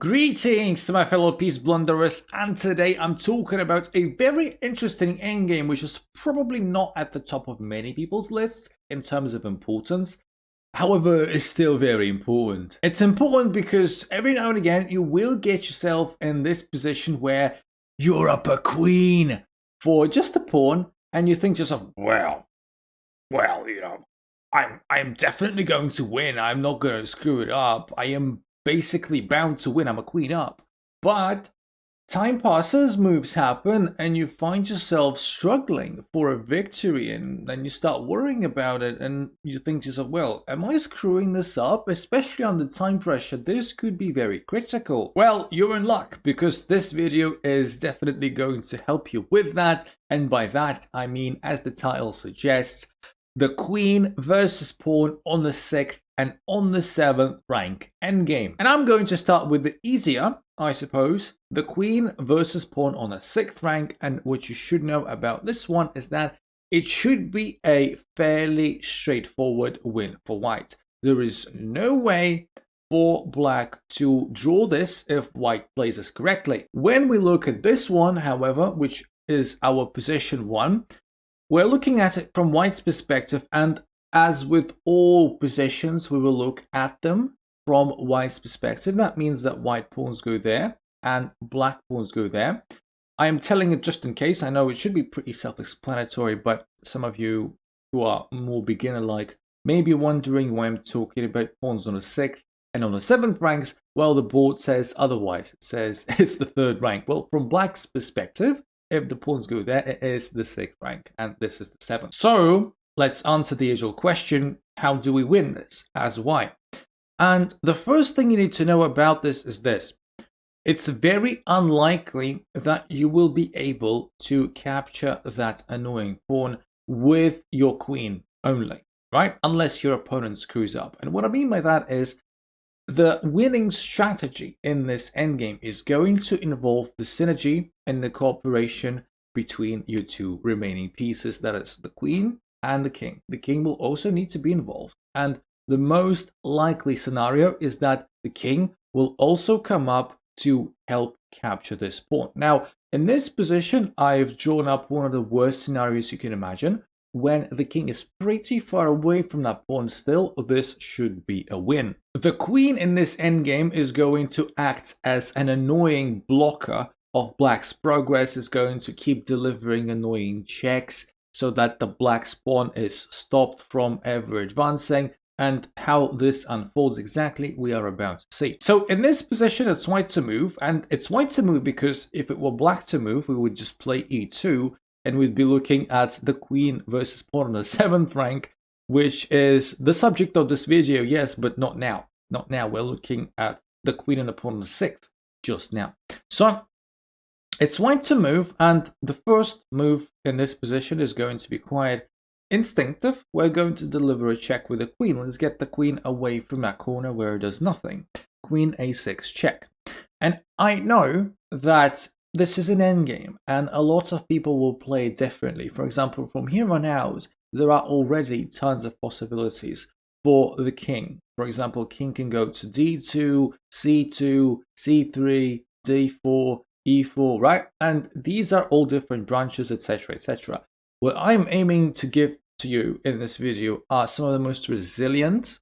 Greetings to my fellow peace blunderers, and today I'm talking about a very interesting endgame which is probably not at the top of many people's lists in terms of importance. However, it's still very important. It's important because every now and again you will get yourself in this position where you're up a queen for just a pawn, and you think to yourself, well, I'm definitely going to win. I'm not going to screw it up. I am basically bound to win. I'm a queen up. But time passes, moves happen, and you find yourself struggling for a victory, and then you start worrying about it, and you think to yourself, well, am I screwing this up? Especially under time pressure, this could be very critical. Well, you're in luck, because this video is definitely going to help you with that, and by that I mean, as the title suggests, the queen versus pawn on the 6th and on the 7th rank endgame. And I'm going to start with the easier, I suppose, the queen versus pawn on the 6th rank. And what you should know about this one is that it should be a fairly straightforward win for white. There is no way for black to draw this if white plays this correctly. When we look at this one, however, which is our position 1, we're looking at it from white's perspective, and as with all positions, we will look at them from white's perspective. That means that white pawns go there and black pawns go there. I am telling it just in case. I know it should be pretty self-explanatory, but some of you who are more beginner-like may be wondering why I'm talking about pawns on the 6th and on the 7th ranks. Well, the board says otherwise. It says it's the 3rd rank. Well, from black's perspective, if the pawns go there, it is the 6th rank, and this is the 7th. So let's answer the usual question: how do we win this as white? And the first thing you need to know about this is this: it's very unlikely that you will be able to capture that annoying pawn with your queen only, right? Unless your opponent screws up. And what I mean by that is, the winning strategy in this endgame is going to involve the synergy and the cooperation between your two remaining pieces, that is the queen and the king. The king will also need to be involved, and the most likely scenario is that the king will also come up to help capture this pawn. Now, in this position, I've drawn up one of the worst scenarios you can imagine. When the king is pretty far away from that pawn still, this should be a win. The queen in this endgame is going to act as an annoying blocker of black's progress, is going to keep delivering annoying checks so that the black's pawn is stopped from ever advancing. And how this unfolds exactly, we are about to see. So in this position, it's white to move, and it's white to move because if it were black to move, we would just play e2, and we'd be looking at the queen versus pawn on the 7th rank, which is the subject of this video, yes, but not now. Not now. We're looking at the queen and the pawn on the 6th just now. So it's white to move, and the first move in this position is going to be quite instinctive. We're going to deliver a check with the queen. Let's get the queen away from that corner where it does nothing. Queen a6 check. And I know that this is an endgame, and a lot of people will play it differently. For example, from here on out, there are already tons of possibilities for the king. For example, king can go to d2, c2, c3, d4, e4, right? And these are all different branches, etc., etc. What I'm aiming to give to you in this video are some of the most resilient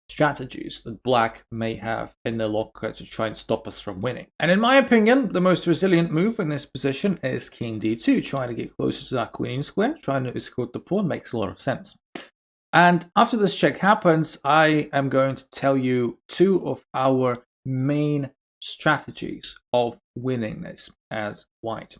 strategies that black may have in their locker to try and stop us from winning. And in my opinion, the most resilient move in this position is king d2, trying to get closer to that queen square, trying to escort the pawn. Makes a lot of sense. And after this check happens, I am going to tell you two of our main strategies of winning this as white.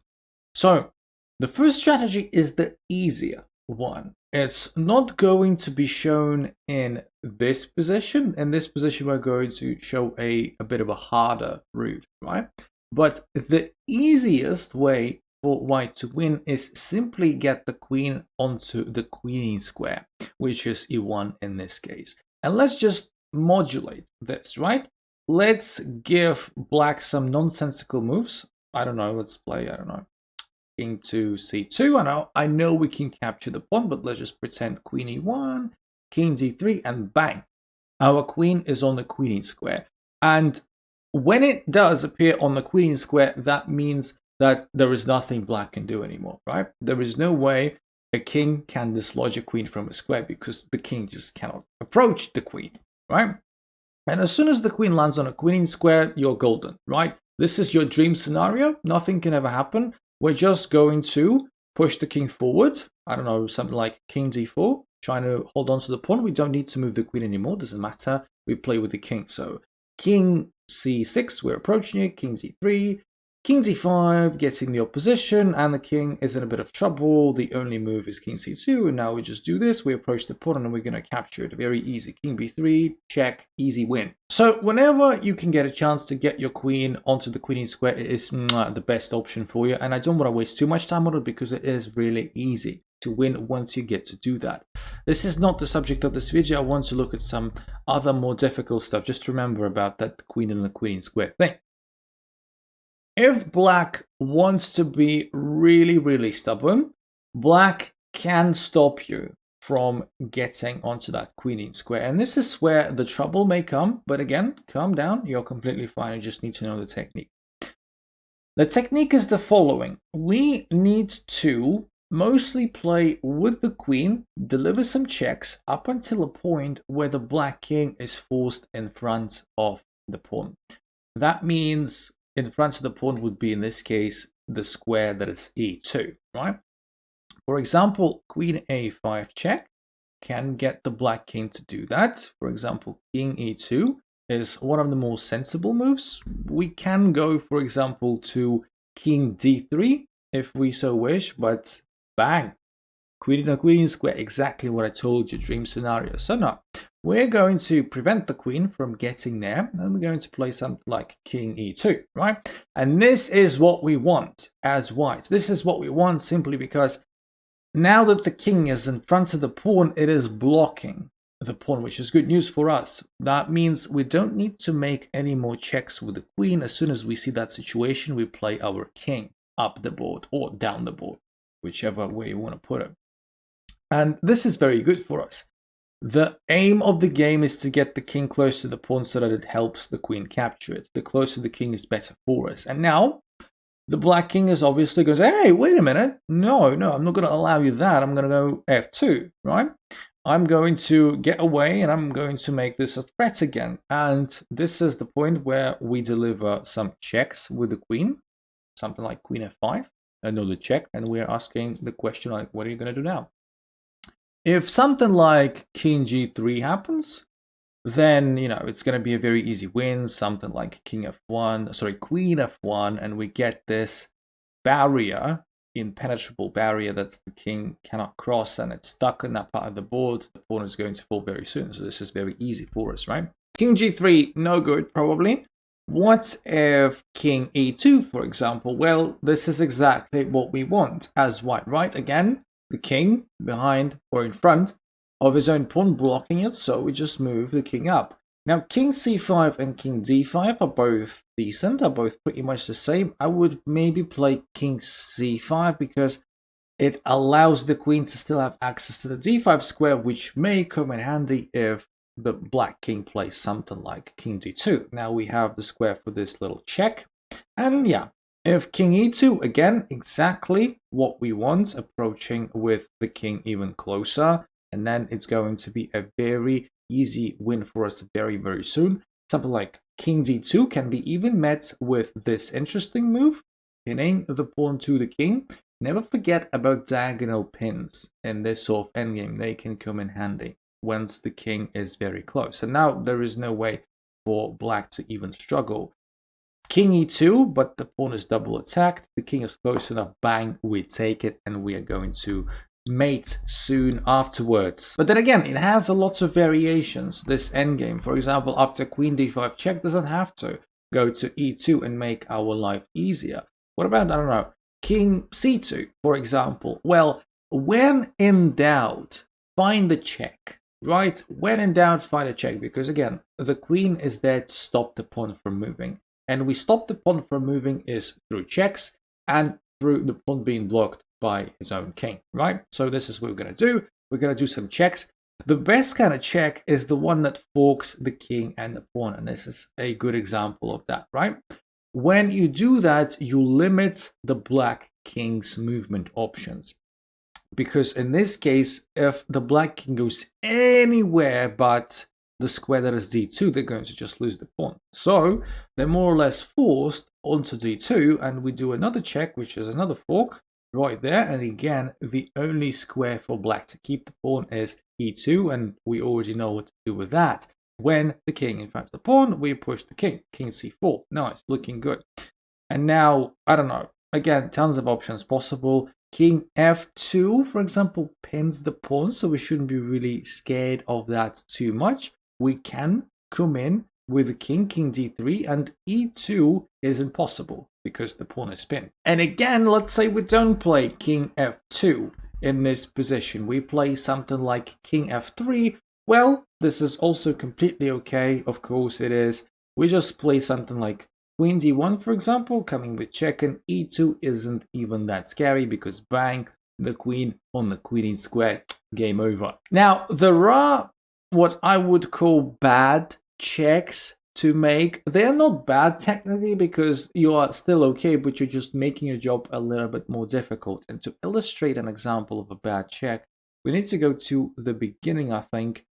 So the first strategy is the easier one. It's not going to be shown in this position. In this position, we're going to show a bit of a harder route, right? But the easiest way for white to win is simply get the queen onto the queen square, which is e1 in this case. And let's just modulate this, right? Let's give black some nonsensical moves. I don't know, let's play, I don't know, king to c2. I know we can capture the pawn, but let's just pretend queen e1, king d3, and bang, our queen is on the queen square. And when it does appear on the queen square, that means that there is nothing black can do anymore, right? There is no way a king can dislodge a queen from a square because the king just cannot approach the queen, right? And as soon as the queen lands on a queen square, you're golden, right? This is your dream scenario. Nothing can ever happen. We're just going to push the king forward. I don't know, something like king d4, trying to hold on to the pawn. We don't need to move the queen anymore. Doesn't matter. We play with the king. So king c6, we're approaching it. King d3, king d5, getting the opposition, and the king is in a bit of trouble. The only move is king c2, and now we just do this. We approach the pawn, and we're going to capture it. Very easy. King b3, check, easy win. So whenever you can get a chance to get your queen onto the queen square, it is the best option for you. And I don't want to waste too much time on it because it is really easy to win once you get to do that. This is not the subject of this video. I want to look at some other more difficult stuff. Just remember about that queen and the queen square thing. If black wants to be really, really stubborn, black can stop you from getting onto that queen square. And this is where the trouble may come. But again, calm down. You're completely fine. You just need to know the technique. The technique is the following. We need to mostly play with the queen, deliver some checks up until a point where the black king is forced in front of the pawn. That means in front of the pawn would be, in this case, the square that is e2, right? For example, queen a5 check can get the black king to do that. For example, king e2 is one of the more sensible moves. We can go, for example, to king d3 if we so wish, but bang, queen in a queen square, exactly what I told you, dream scenario. So no, we're going to prevent the queen from getting there, and we're going to play something like king e2, right? And this is what we want as whites. This is what we want simply because now that the king is in front of the pawn, it is blocking the pawn, which is good news for us. That means we don't need to make any more checks with the queen. As soon as we see that situation, we play our king up the board or down the board, whichever way you want to put it. And this is very good for us. The aim of the game is to get the king close to the pawn so that it helps the queen capture it. The closer the king is better for us. And now the black king is obviously going to say, hey, wait a minute. No, I'm not going to allow you that. I'm going to go f2, right? I'm going to get away and I'm going to make this a threat again. And this is the point where we deliver some checks with the queen, something like queen f5, another check, and we're asking the question like, what are you going to do now? If something like king g3 happens, then, it's going to be a very easy win, something like queen f1, and we get this barrier, impenetrable barrier that the king cannot cross, and it's stuck in that part of the board. The pawn is going to fall very soon, so this is very easy for us, right? King g3, no good, probably. What if king e2, for example? Well, this is exactly what we want as white, right? Again, the king behind or in front of his own pawn blocking it, so we just move the king up. Now, king c5 and king d5 are both decent, are both pretty much the same. I would maybe play king c5 because it allows the queen to still have access to the d5 square, which may come in handy if the black king plays something like king d2. Now we have the square for this little check. And yeah, if king e2, again, exactly what we want, approaching with the king even closer. And then it's going to be a very easy win for us very, very soon. Something like king d2 can be even met with this interesting move, pinning the pawn to the king. Never forget about diagonal pins in this sort of endgame. They can come in handy once the king is very close. And now there is no way for black to even struggle. King e2, but the pawn is double attacked. The king is close enough. Bang, we take it, and we are going to mate soon afterwards. But then again, it has a lot of variations, this endgame. For example, after queen d5 check, doesn't have to go to e2 and make our life easier. What about, I don't know, king c2, for example? Well, when in doubt, find the check, right? When in doubt, find a check, because again, the queen is there to stop the pawn from moving. And we stop the pawn from moving is through checks and through the pawn being blocked by his own king, right? So this is what we're going to do. We're going to do some checks. The best kind of check is the one that forks the king and the pawn, and this is a good example of that, right? When you do that, you limit the black king's movement options. Because in this case, if the black king goes anywhere but the square that is d2, they're going to just lose the pawn. So they're more or less forced onto d2, and we do another check, which is another fork right there. And again, the only square for black to keep the pawn is e2, and we already know what to do with that. When the king in front of the pawn, we push the king c4. Nice, looking good. And now, I don't know, again, tons of options possible. King f2, for example, pins the pawn, so we shouldn't be really scared of that too much. We can come in with the king d3, and e2 is impossible because the pawn is pinned. And again, let's say we don't play king f2 in this position. We play something like king f3. Well, this is also completely okay. Of course it is. We just play something like queen d1, for example, coming with check, and e2 isn't even that scary because bang, the queen on the queen square, game over. Now, there are what I would call bad checks to make. They're not bad technically because you are still okay, but you're just making your job a little bit more difficult. And to illustrate an example of a bad check, we need to go to the beginning, I think.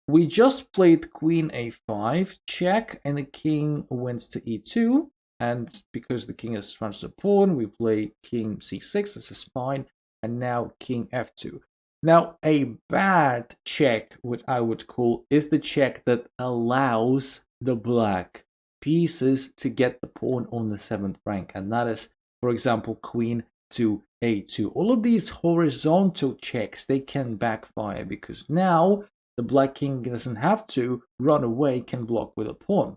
We just played queen a5 check, and the king went to e2, and because the king is front of the pawn, we play king c6. This is fine, and now king f2. Now, a bad check, what I would call, is the check that allows the black pieces to get the pawn on the 7th rank, and that is, for example, queen to a2. All of these horizontal checks, they can backfire because now the black king doesn't have to run away, can block with a pawn.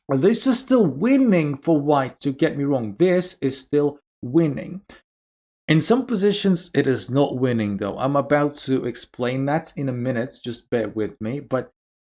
This is still winning for white, to get me wrong. This is still winning. In some positions, it is not winning, though. I'm about to explain that in a minute. Just bear with me. But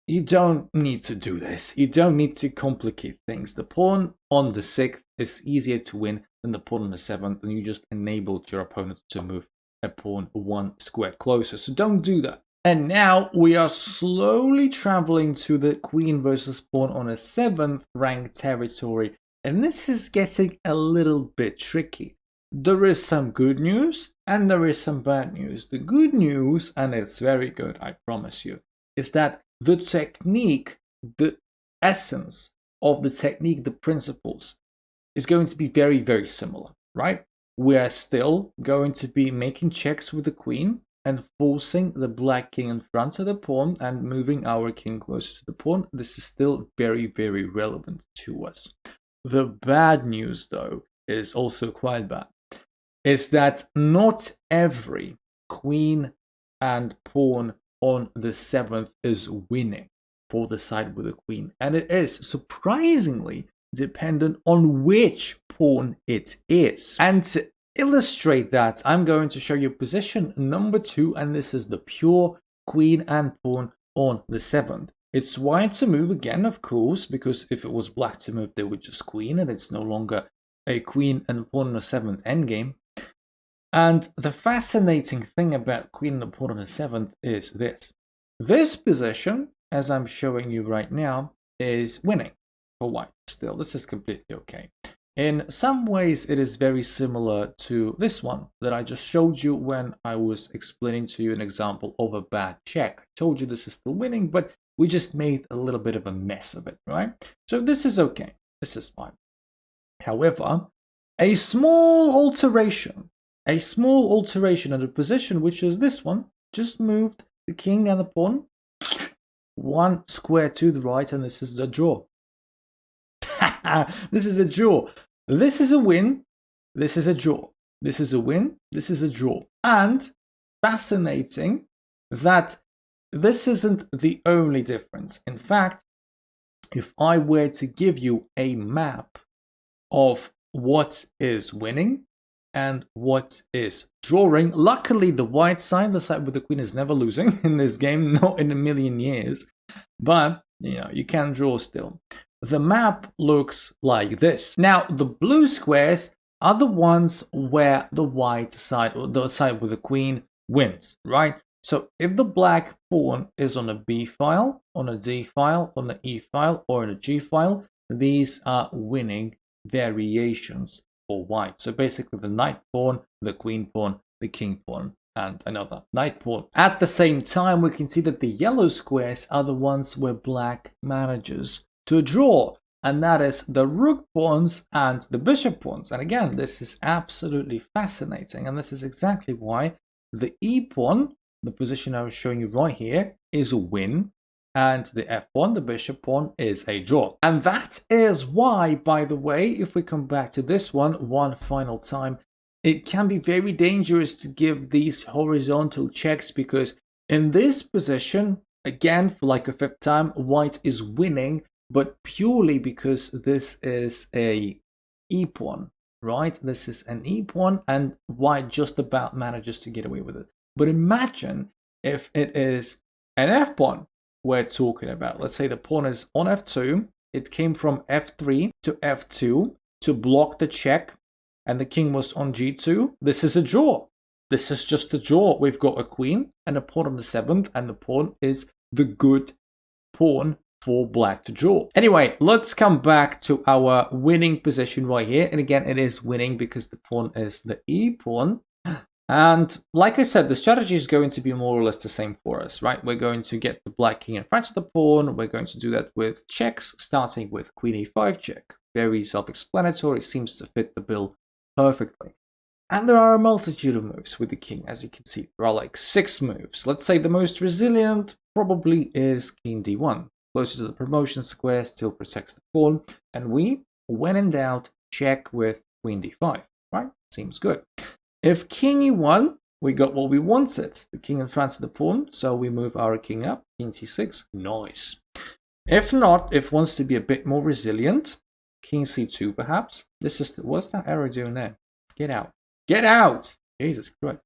you don't need to do this. You don't need to complicate things. The pawn on the 6th is easier to win than the pawn on the 7th, and you just enabled your opponent to move a pawn one square closer. So don't do that. And now we are slowly traveling to the queen versus pawn on a 7th rank territory. And this is getting a little bit tricky. There is some good news and there is some bad news. The good news, and it's very good, I promise you, is that the technique, the essence of the technique, the principles, is going to be very, very similar, right? We are still going to be making checks with the queen and forcing the black king in front of the pawn and moving our king closer to the pawn. This is still very, very relevant to us. The bad news, though, is also quite bad. Is that not every queen and pawn on the 7th is winning for the side with the queen. And it is surprisingly dependent on which pawn it is. And to illustrate that, I'm going to show you position number 2, and this is the pure queen and pawn on the 7th. It's white to move again, of course, because if it was black to move, they would just queen, and it's no longer a queen and pawn on the 7th endgame. And the fascinating thing about queen and pawn on the 7th is this. This position, as I'm showing you right now, is winning for white still. This is completely okay. In some ways, it is very similar to this one that I just showed you when I was explaining to you an example of a bad check. I told you this is still winning, but we just made a little bit of a mess of it, right? So this is okay. This is fine. However, a small alteration in the position, which is this one, just moved the king and the pawn one square to the right, and this is a draw. This is a draw. This is a win. This is a draw. This is a win. This is a draw. And fascinating that this isn't the only difference. In fact, if I were to give you a map of what is winning and what is drawing, luckily the white side, the side with the queen, is never losing in this game, not in a million years. But you can draw still. The map looks like this. Now, the blue squares are the ones where the white side, or the side with the queen, wins, right? So if the black pawn is on a B file, on a D file, on an E file, or on a G file, these are winning variations for white. So basically the knight pawn, the queen pawn, the king pawn, and another knight pawn. At the same time, we can see that the yellow squares are the ones where black manages to draw, and that is the rook pawns and the bishop pawns. And again, this is absolutely fascinating, and this is exactly why the E pawn, the position I was showing you right here, is a win, and the F pawn, the bishop pawn, is a draw. And that is why, by the way, if we come back to this one final time, it can be very dangerous to give these horizontal checks, because in this position, again, for like a fifth time, white is winning, but purely because this is a E pawn, right? This is an E pawn, and white just about manages to get away with it. But imagine if it is an F pawn we're talking about. Let's say the pawn is on F2, it came from F3 to F2 to block the check, and the king was on G2. This is a draw. This is just a draw. We've got a queen and a pawn on the 7th, and the pawn is the good pawn for black to draw. Anyway, let's come back to our winning position right here. And again, it is winning because the pawn is the E pawn. And like I said, the strategy is going to be more or less the same for us, right? We're going to get the black king in front of the pawn. We're going to do that with checks, starting with queen e5 check. Very self-explanatory, seems to fit the bill perfectly. And there are a multitude of moves with the king, as you can see. There are like 6 moves. Let's say the most resilient probably is king d1. Closer to the promotion square, still protects the pawn. And we, when in doubt, check with queen d5, right? Seems good. If king e1, we got what we wanted. The king in front of the pawn, so we move our king up. King c6, nice. If not, if wants to be a bit more resilient, king c2 perhaps. This is what's that arrow doing there? Get out. Get out! Jesus Christ.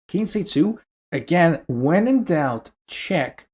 King c2, again, when in doubt, check.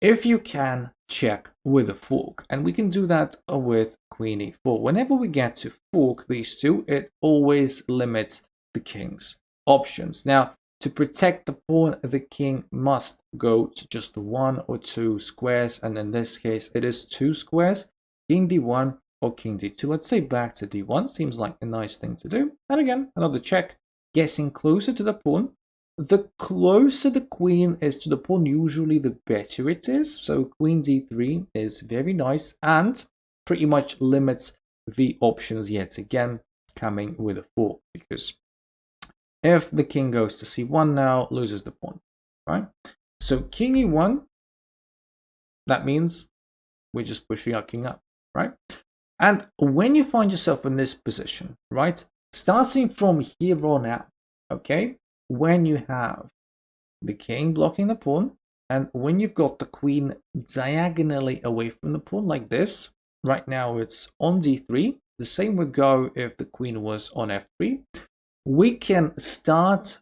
If you can, check with a fork. And we can do that with queen e4. Whenever we get to fork these two, it always limits the king's options. Now, to protect the pawn, the king must go to just 1 or 2 squares, and in this case it is 2 squares, king d1 or king d2. Let's say back to d1, seems like a nice thing to do. And again, another check, getting closer to the pawn. The closer the queen is to the pawn, usually the better it is. So queen d3 is very nice and pretty much limits the options yet again, coming with a fork, because if the king goes to c1 now, loses the pawn, right? So king e1, that means we're just pushing our king up, right? And when you find yourself in this position, right, starting from here on out, okay, when you have the king blocking the pawn, and when you've got the queen diagonally away from the pawn like this, right now it's on d3, the same would go if the queen was on f3, we can start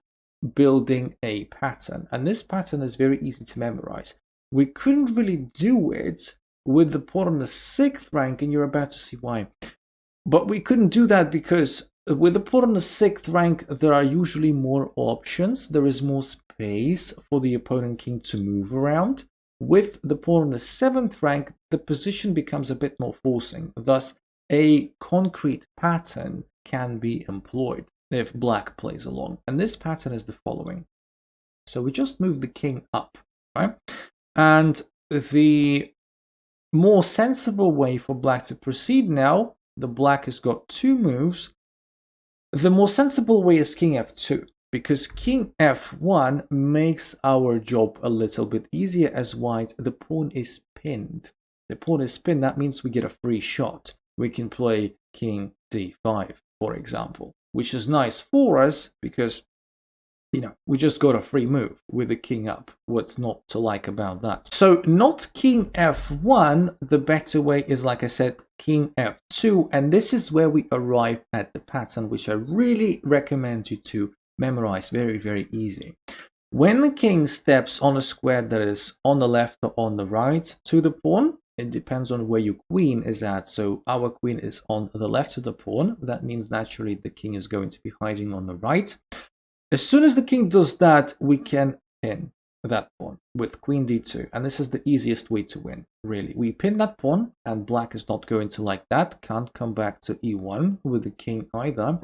building a pattern. And this pattern is very easy to memorize. We couldn't really do it with the pawn on the 6th rank, and you're about to see why. But we couldn't do that because with the pawn on the 6th rank, there are usually more options. There is more space for the opponent king to move around. With the pawn on the 7th rank, the position becomes a bit more forcing. Thus, a concrete pattern can be employed if black plays along. And this pattern is the following. So we just move the king up, right? And the more sensible way for black to proceed now, the black has got 2 moves. The more sensible way is king f2, because king f1 makes our job a little bit easier as white. The pawn is pinned. The pawn is pinned, that means we get a free shot. We can play king d5, for example, which is nice for us because, you know, we just got a free move with the king up. What's not to like about that? So not king f1, the better way is, like I said, king f2, and this is where we arrive at the pattern, which I really recommend you to memorize. Very, very easy. When the king steps on a square that is on the left or on the right to the pawn, it depends on where your queen is at. So our queen is on the left of the pawn. That means naturally the king is going to be hiding on the right. As soon as the king does that, we can pin. that pawn with queen d2, and this is the easiest way to win, really. We pin that pawn, and black is not going to like that, can't come back to e1 with the king either.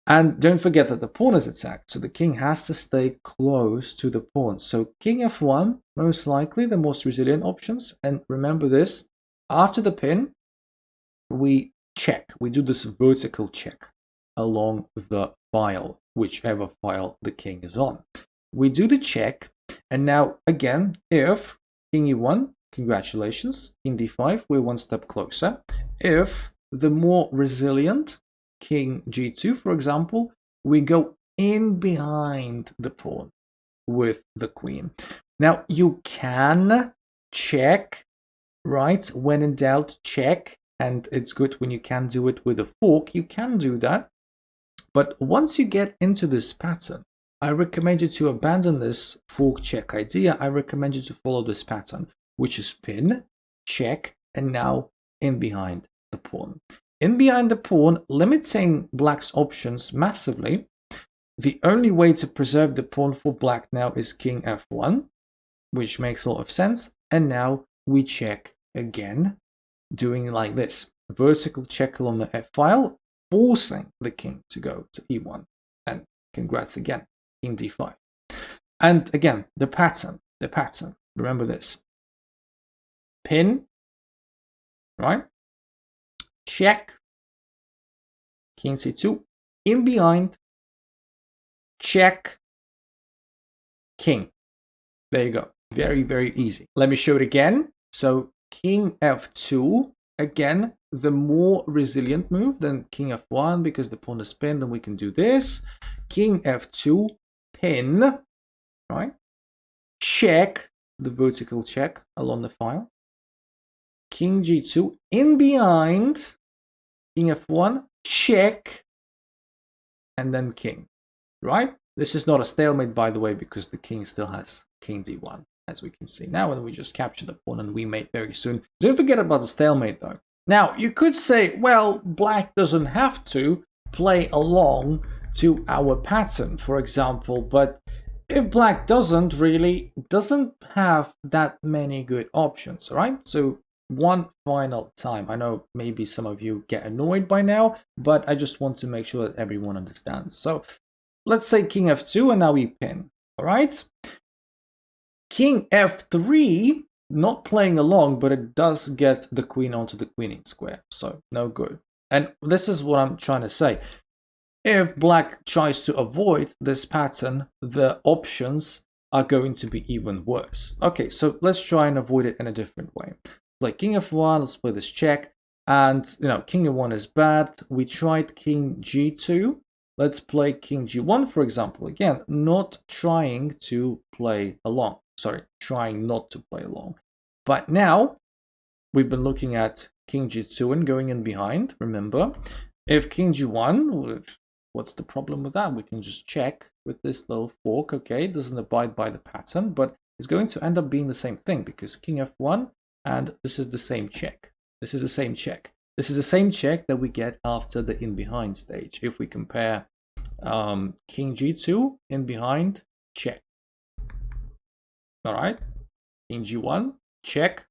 And don't forget that the pawn is attacked, so the king has to stay close to the pawn. So king f1, most likely the most resilient options. And remember this, after the pin, we check. We do this vertical check along the file, whichever file the king is on. We do the check, and now again, if king e1, congratulations, king d5, we're one step closer. If the more resilient king g2, for example, we go in behind the pawn with the queen. Now you can check, right? When in doubt, check. And it's good when you can do it with a fork. You can do that. But once you get into this pattern, I recommend you to abandon this fork check idea. I recommend you to follow this pattern, which is pin, check, and now in behind the pawn. In behind the pawn, limiting black's options massively. The only way to preserve the pawn for black now is king f1, which makes a lot of sense. And now we check again, doing like this. Vertical check along the f file, forcing the king to go to e1. And congrats again, king d5. And again, the pattern. Remember this. Pin, right? Check, king c2, in behind, check, king. There you go. Very, very easy. Let me show it again. So king f2, again, the more resilient move than king f1 because the pawn is pinned and we can do this. King f2, pin, right? Check, the vertical check along the file. King g2, in behind, king f1, check, and then king, right? This is not a stalemate, by the way, because the king still has king d1, as we can see now, and we just capture the pawn and we mate very soon. Don't forget about the stalemate, though. Now, you could say, well, black doesn't have to play along to our pattern, for example, but if black doesn't have that many good options, right? So one final time, I know maybe some of you get annoyed by now, but I just want to make sure that everyone understands. So let's say king f2 and now we pin, all right? King f3, not playing along, but it does get the queen onto the queening square, so no good. And this is what I'm trying to say. If black tries to avoid this pattern, the options are going to be even worse. Okay, so let's try and avoid it in a different way. Like king f1, let's play this check. And, king f1 is bad. We tried king g2. Let's play king g1, for example. Again, not trying to play along. Sorry, trying not to play along. But now, we've been looking at king g2 and going in behind, remember. If king g1, what's the problem with that? We can just check with this little fork. Okay, it doesn't abide by the pattern, but it's going to end up being the same thing because king f1, and this is the same check. This is the same check. This is the same check that we get after the in behind stage. If we compare king g2, in behind, check. All right, king g1, check,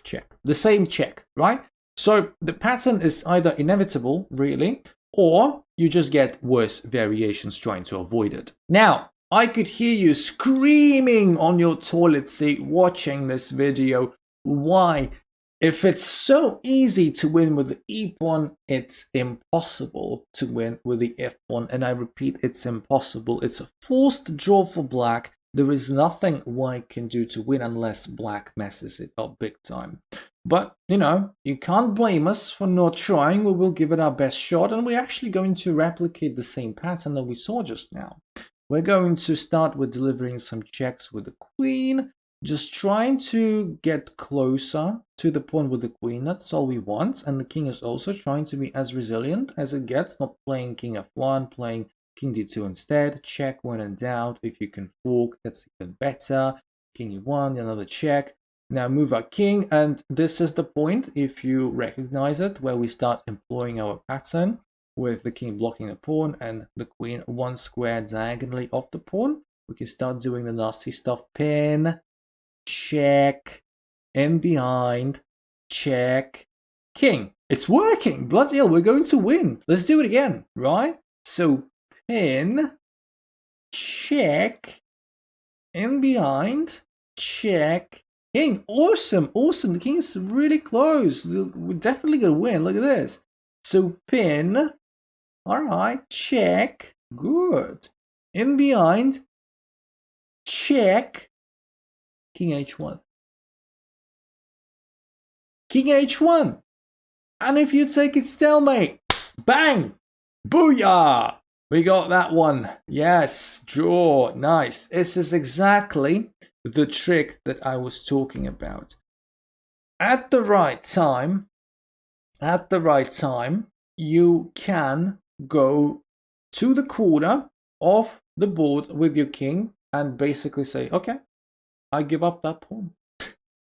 check. The same check, right? So the pattern is either inevitable, really, or you just get worse variations trying to avoid it. Now, I could hear you screaming on your toilet seat watching this video. Why? If it's so easy to win with the e pawn, it's impossible to win with the f pawn. And I repeat, it's impossible. It's a forced draw for black. There is nothing white can do to win unless black messes it up big time. But, you can't blame us for not trying. We will give it our best shot, and we're actually going to replicate the same pattern that we saw just now. We're going to start with delivering some checks with the queen, just trying to get closer to the pawn with the queen. That's all we want. And the king is also trying to be as resilient as it gets, not playing king f1, playing king d2 instead. Check when in doubt. If you can fork, that's even better. King e1, another check. Now move our king, and this is the point, if you recognize it, where we start employing our pattern with the king blocking the pawn and the queen one square diagonally off the pawn. we can start doing the nasty stuff. Pin, check, in behind, check, king. It's working. Bloody hell, we're going to win. Let's do it again, right? So pin, check, in behind, check, king. Awesome, awesome. The king's really close. We're definitely going to win. Look at this. So pin, all right, check, good. In behind, check, king h1. King h1. And if you take it stalemate, bang, booyah. We got that one. Yes, draw. Nice. This is exactly the trick that I was talking about. At the right time, you can go to the corner of the board with your king and basically say, okay, I give up that pawn.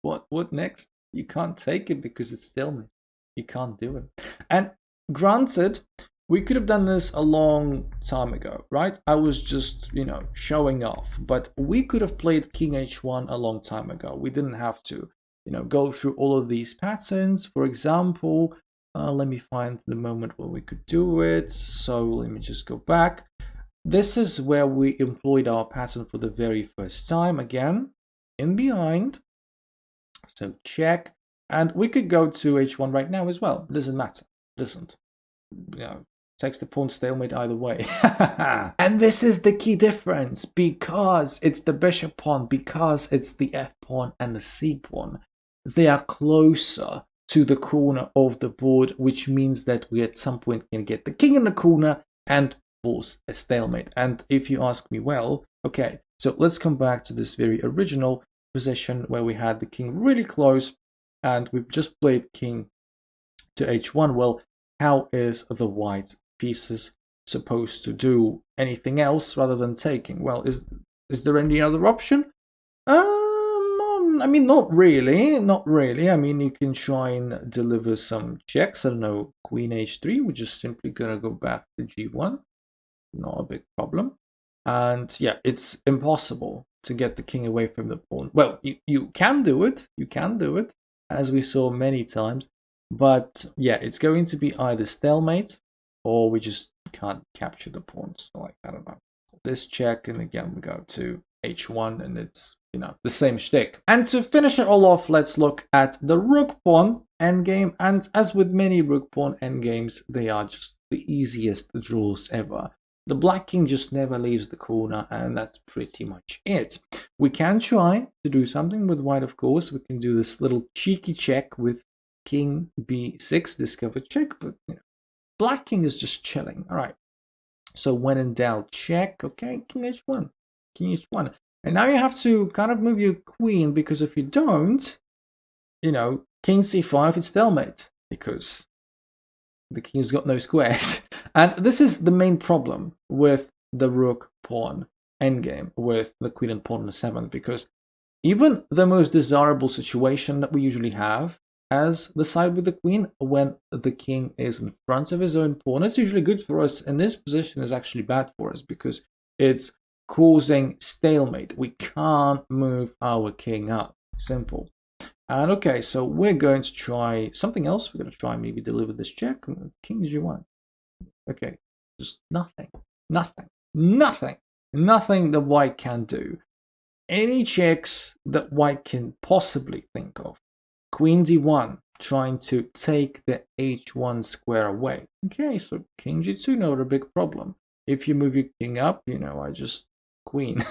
What next? You can't take it because it's stalemate. You can't do it. And granted, we could have done this a long time ago, right? I was just, showing off. But we could have played king h1 a long time ago. We didn't have to, go through all of these patterns. For example, let me find the moment where we could do it. So let me just go back. This is where we employed our pattern for the very first time. Again, in behind. So check. And we could go to h1 right now as well. It doesn't matter. It doesn't. Takes the pawn stalemate either way. And this is the key difference, because it's the bishop pawn, because it's the f pawn and the c pawn. They are closer to the corner of the board, which means that we at some point can get the king in the corner and force a stalemate. And if you ask me, well, okay, so let's come back to this very original position where we had the king really close and we've just played king to h1. Well, how is the white pieces supposed to do anything else rather than taking? Well, is there any other option? I mean, not really. I mean, you can try and deliver some checks. I don't know, queen h3. We're just simply gonna go back to g1. Not a big problem. And yeah, it's impossible to get the king away from the pawn. Well, you can do it. You can do it, as we saw many times. But yeah, it's going to be either stalemate or we just can't capture the pawns. Like, I don't know. This check, and again, we go to h1, and it's, the same shtick. And to finish it all off, let's look at the rook pawn endgame. And as with many rook pawn endgames, they are just the easiest draws ever. The black king just never leaves the corner, and that's pretty much it. We can try to do something with white, of course. We can do this little cheeky check with king b6, discover check, but black king is just chilling. All right, so when in doubt, check. Okay, king h1, and now you have to kind of move your queen, because if you don't, king c5, it's stalemate because the king's got no squares. And this is the main problem with the rook pawn endgame with the queen and pawn on the 7th, because even the most desirable situation that we usually have as the side with the queen, when the king is in front of his own pawn, it's usually good for us. And this position is actually bad for us because it's causing stalemate. We can't move our king up. Simple. And okay, so we're going to try something else. We're going to try maybe deliver this check. King g1. Okay, just nothing that white can do. Any checks that white can possibly think of. Queen d1, trying to take the h1 square away. Okay, so king g2, not a big problem. If you move your king up, I just queen.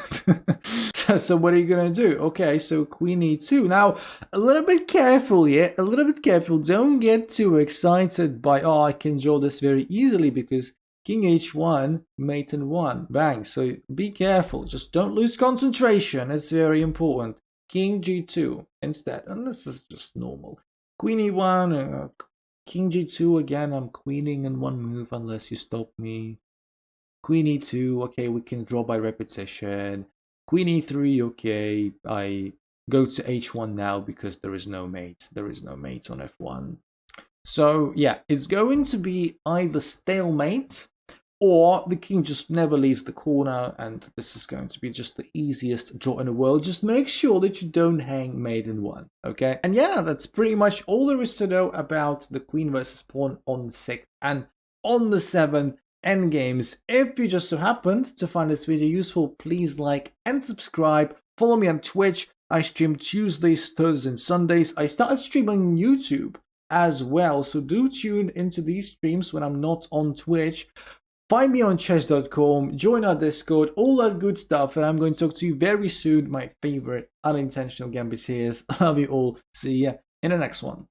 So what are you gonna do? Okay, so queen e2. Now, a little bit careful here, a little bit careful. Don't get too excited by, oh, I can draw this very easily because king h1, mate in 1, bang. So be careful, just don't lose concentration. It's very important. King g2 instead, and this is just normal. Queen e1, king g2 again. I'm queening in one move unless you stop me. Queen e2, okay, we can draw by repetition. Queen e3, okay, I go to h1 now because there is no mate. There is no mate on f1. So yeah, it's going to be either stalemate or the king just never leaves the corner, and this is going to be just the easiest draw in the world. Just make sure that you don't hang mate in 1, okay? And yeah, that's pretty much all there is to know about the queen versus pawn on the 6th and on the 7th endgames. If you just so happened to find this video useful, please like and subscribe. Follow me on Twitch. I stream Tuesdays, Thursdays, and Sundays. I started streaming on YouTube as well, so do tune into these streams when I'm not on Twitch. Find me on chess.com, join our Discord, all that good stuff, and I'm going to talk to you very soon. My favorite unintentional gambit is. Love you all. See ya in the next one.